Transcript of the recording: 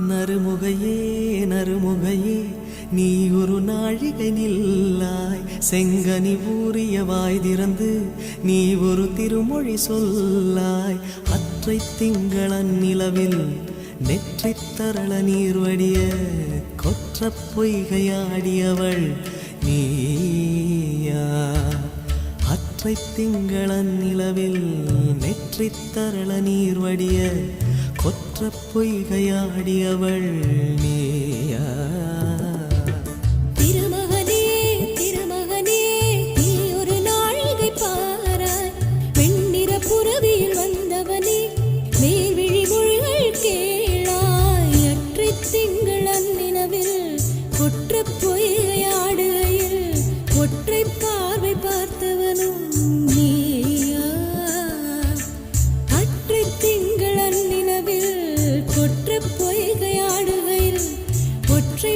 நறுமுகையே நறுமுகையே நீ ஒரு நாழிகை நில்லாய் செங்கனி ஊறிய வாய் திறந்து நீ ஒரு திருமொழி சொல்லாய் அற்றை திங்களன் நிலவில் நெற்றித் தரள நீர் வடிய கொற்ற பொய்கையாடியவள் நீயா அற்றை திங்களன் நிலவில் நெற்றித் தரள நீர் வடிய கொற்ற பொய்கையாடியவள் நீயா பொய்கையாடுகையில் ஒற்றை